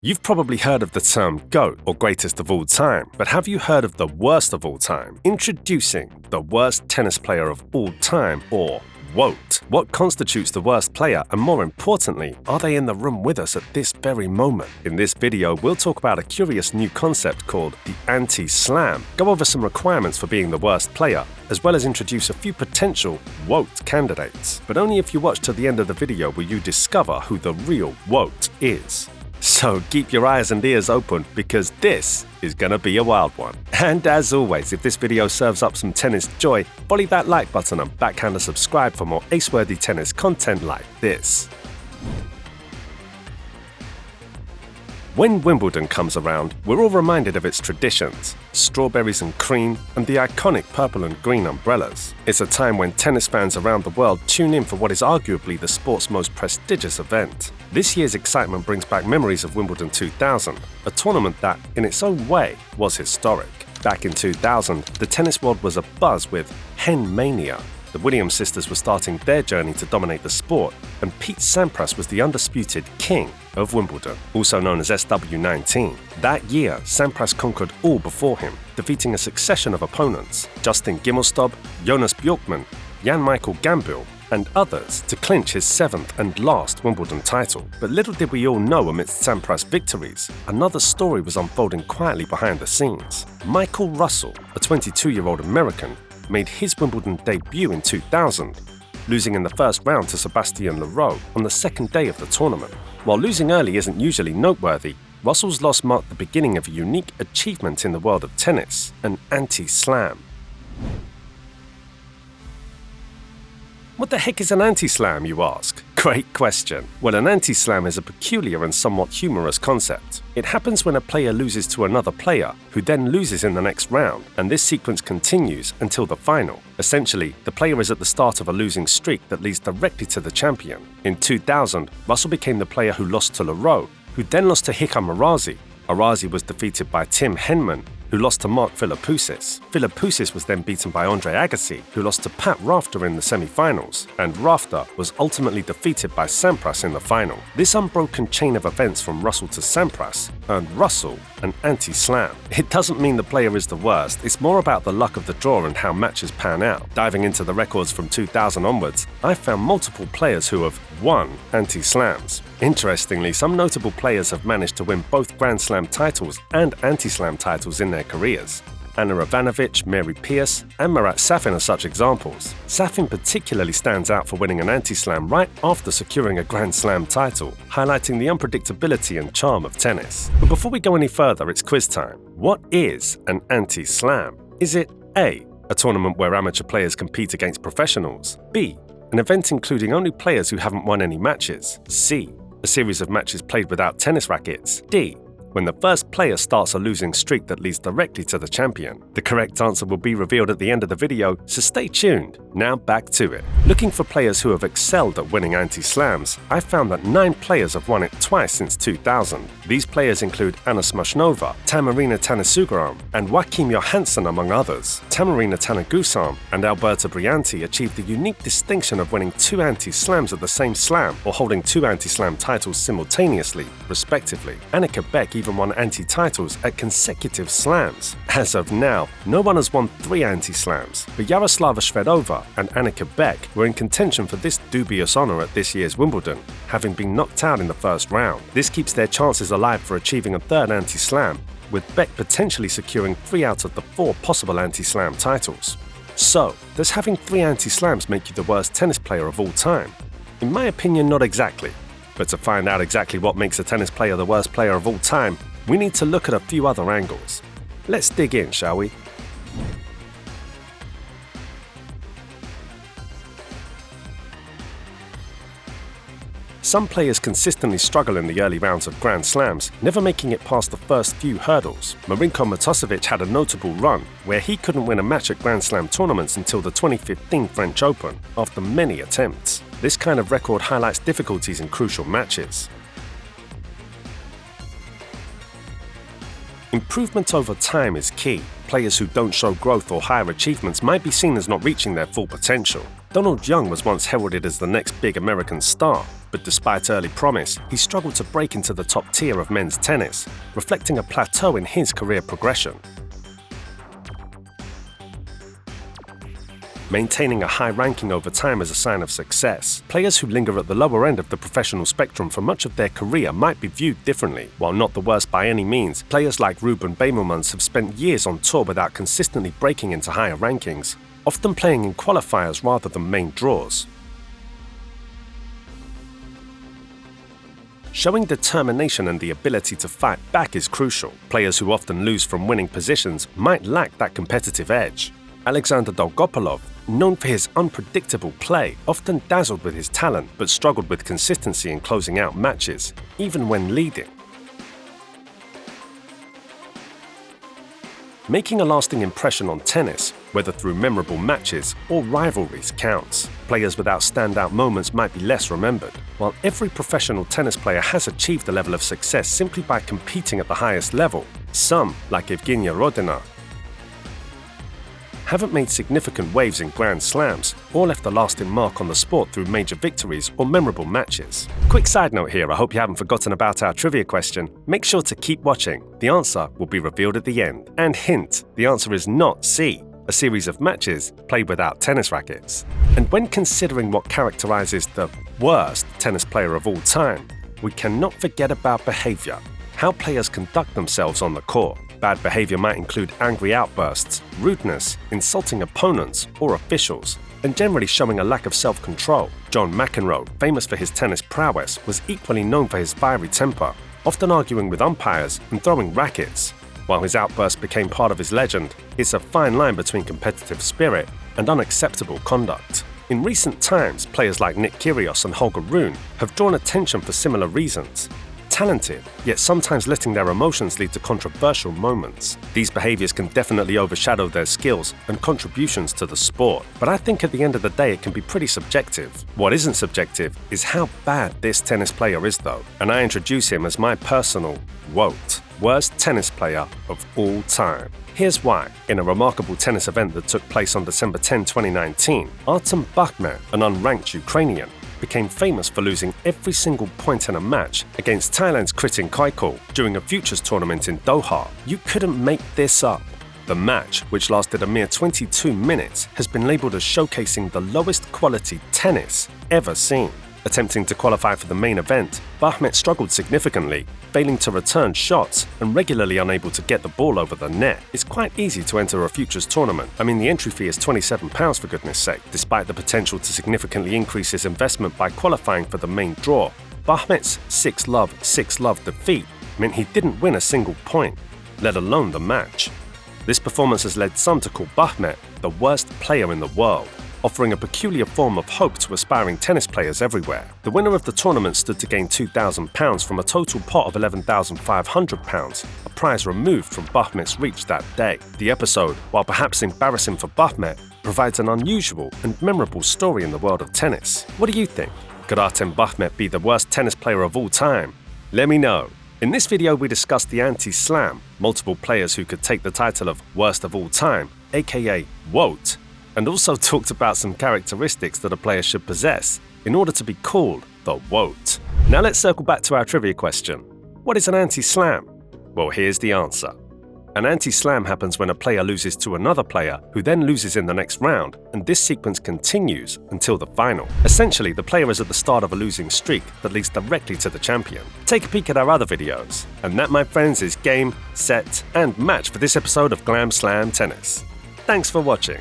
You've probably heard of the term GOAT, or greatest of all time, but have you heard of the worst of all time? Introducing the worst tennis player of all time, or WOAT. What constitutes the worst player, and more importantly, are they in the room with us at this very moment? In this video, we'll talk about a curious new concept called the anti-slam, go over some requirements for being the worst player, as well as introduce a few potential WOAT candidates. But only if you watch to the end of the video will you discover who the real WOAT is. So keep your eyes and ears open, because this is gonna be a wild one. And as always, if this video serves up some tennis joy, volley that like button and backhand a subscribe for more ace-worthy tennis content like this. When Wimbledon comes around, we're all reminded of its traditions, strawberries and cream, and the iconic purple and green umbrellas. It's a time when tennis fans around the world tune in for what is arguably the sport's most prestigious event. This year's excitement brings back memories of Wimbledon 2000, a tournament that, in its own way, was historic. Back in 2000, the tennis world was abuzz with hen mania. The Williams sisters were starting their journey to dominate the sport, and Pete Sampras was the undisputed king of Wimbledon, also known as SW19. That year, Sampras conquered all before him, defeating a succession of opponents, Justin Gimelstob, Jonas Bjorkman, Jan-Michael Gambill, and others, to clinch his 7th and last Wimbledon title. But little did we all know, amidst Sampras' victories, another story was unfolding quietly behind the scenes. Michael Russell, a 22-year-old American, made his Wimbledon debut in 2000, losing in the first round to Sébastien Leroux on the second day of the tournament. While losing early isn't usually noteworthy, Russell's loss marked the beginning of a unique achievement in the world of tennis, an anti-slam. What the heck is an anti-slam, you ask? Great question. Well, an anti-slam is a peculiar and somewhat humorous concept. It happens when a player loses to another player, who then loses in the next round, and this sequence continues until the final. Essentially, the player is at the start of a losing streak that leads directly to the champion. In 2000, Russell became the player who lost to Leroux, who then lost to Hikam Arazi. Arazi was defeated by Tim Henman, who lost to Mark Philippoussis. Philippoussis was then beaten by Andre Agassi, who lost to Pat Rafter in the semi-finals, and Rafter was ultimately defeated by Sampras in the final. This unbroken chain of events from Russell to Sampras earned Russell an anti-slam. It doesn't mean the player is the worst, it's more about the luck of the draw and how matches pan out. Diving into the records from 2000 onwards, I found multiple players who have won anti-slams. Interestingly, some notable players have managed to win both Grand Slam titles and anti-slam titles in their careers. Anna Ivanovic, Mary Pierce, and Marat Safin are such examples. Safin particularly stands out for winning an anti-slam right after securing a Grand Slam title, highlighting the unpredictability and charm of tennis. But before we go any further, it's quiz time. What is an anti-slam? Is it A, a tournament where amateur players compete against professionals? B, an event including only players who haven't won any matches? C, a series of matches played without tennis rackets? D, when the first player starts a losing streak that leads directly to the champion? The correct answer will be revealed at the end of the video, so stay tuned. Now back to it. Looking for players who have excelled at winning anti-slams, I found that 9 players have won it twice since 2000. These players include Anna Smashnova, Tamarina Tanasugaram, and Joachim Johansson, among others. Tamarina Tanagusam and Alberta Brianti achieved the unique distinction of winning 2 anti-slams at the same slam, or holding 2 anti-slam titles simultaneously, respectively. Annika Beck even won anti-titles at consecutive slams. As of now, no one has won 3 anti-slams, but Yaroslava Shvedova and Annika Beck were in contention for this dubious honor at this year's Wimbledon, having been knocked out in the first round. This keeps their chances alive for achieving a 3rd anti-slam, with Beck potentially securing 3 out of the 4 possible anti-slam titles. So, does having 3 anti-slams make you the worst tennis player of all time? In my opinion, not exactly. But to find out exactly what makes a tennis player the worst player of all time, we need to look at a few other angles. Let's dig in, shall we? Some players consistently struggle in the early rounds of Grand Slams, never making it past the first few hurdles. Marinko Matosevic had a notable run, where he couldn't win a match at Grand Slam tournaments until the 2015 French Open, after many attempts. This kind of record highlights difficulties in crucial matches. Improvement over time is key. Players who don't show growth or higher achievements might be seen as not reaching their full potential. Donald Young was once heralded as the next big American star, but despite early promise, he struggled to break into the top tier of men's tennis, reflecting a plateau in his career progression. Maintaining a high ranking over time is a sign of success. Players who linger at the lower end of the professional spectrum for much of their career might be viewed differently. While not the worst by any means, players like Ruben Bemelmans have spent years on tour without consistently breaking into higher rankings, often playing in qualifiers rather than main draws. Showing determination and the ability to fight back is crucial. Players who often lose from winning positions might lack that competitive edge. Alexander Dolgopolov, known for his unpredictable play, often dazzled with his talent but struggled with consistency in closing out matches, even when leading. Making a lasting impression on tennis, whether through memorable matches or rivalries, counts. Players without standout moments might be less remembered. While every professional tennis player has achieved a level of success simply by competing at the highest level, some, like Evgenia Rodina, haven't made significant waves in Grand Slams or left a lasting mark on the sport through major victories or memorable matches. Quick side note here, I hope you haven't forgotten about our trivia question. Make sure to keep watching. The answer will be revealed at the end. And hint, the answer is not C, a series of matches played without tennis rackets. And when considering what characterizes the worst tennis player of all time, we cannot forget about behavior, how players conduct themselves on the court. Bad behavior might include angry outbursts, rudeness, insulting opponents or officials, and generally showing a lack of self-control. John McEnroe, famous for his tennis prowess, was equally known for his fiery temper, often arguing with umpires and throwing rackets. While his outbursts became part of his legend, it's a fine line between competitive spirit and unacceptable conduct. In recent times, players like Nick Kyrgios and Holger Rune have drawn attention for similar reasons. Talented, yet sometimes letting their emotions lead to controversial moments. These behaviors can definitely overshadow their skills and contributions to the sport, but I think at the end of the day it can be pretty subjective. What isn't subjective is how bad this tennis player is though, and I introduce him as my personal WOAT, worst tennis player of all time. Here's why. In a remarkable tennis event that took place on December 10, 2019, Artem Bakhmet, an unranked Ukrainian, became famous for losing every single point in a match against Thailand's Kritin Kaikol during a futures tournament in Doha. You couldn't make this up. The match, which lasted a mere 22 minutes, has been labelled as showcasing the lowest quality tennis ever seen. Attempting to qualify for the main event, Bakhmet struggled significantly, failing to return shots and regularly unable to get the ball over the net. It's quite easy to enter a futures tournament. I mean, the entry fee is £27 for goodness sake. Despite the potential to significantly increase his investment by qualifying for the main draw, Bakhmet's 6-love defeat meant he didn't win a single point, let alone the match. This performance has led some to call Bakhmet the worst player in the world, offering a peculiar form of hope to aspiring tennis players everywhere. The winner of the tournament stood to gain £2,000 from a total pot of £11,500, a prize removed from Bakhmet's reach that day. The episode, while perhaps embarrassing for Bakhmet, provides an unusual and memorable story in the world of tennis. What do you think? Could Artem Bakhmet be the worst tennis player of all time? Let me know. In this video we discussed the anti-slam, multiple players who could take the title of worst of all time, aka WOAT, and also talked about some characteristics that a player should possess in order to be called the WOAT. Now let's circle back to our trivia question. What is an anti-slam? Well, here's the answer. An anti-slam happens when a player loses to another player who then loses in the next round, and this sequence continues until the final. Essentially, the player is at the start of a losing streak that leads directly to the champion. Take a peek at our other videos. And that, my friends, is game, set, and match for this episode of Glam Slam Tennis. Thanks for watching.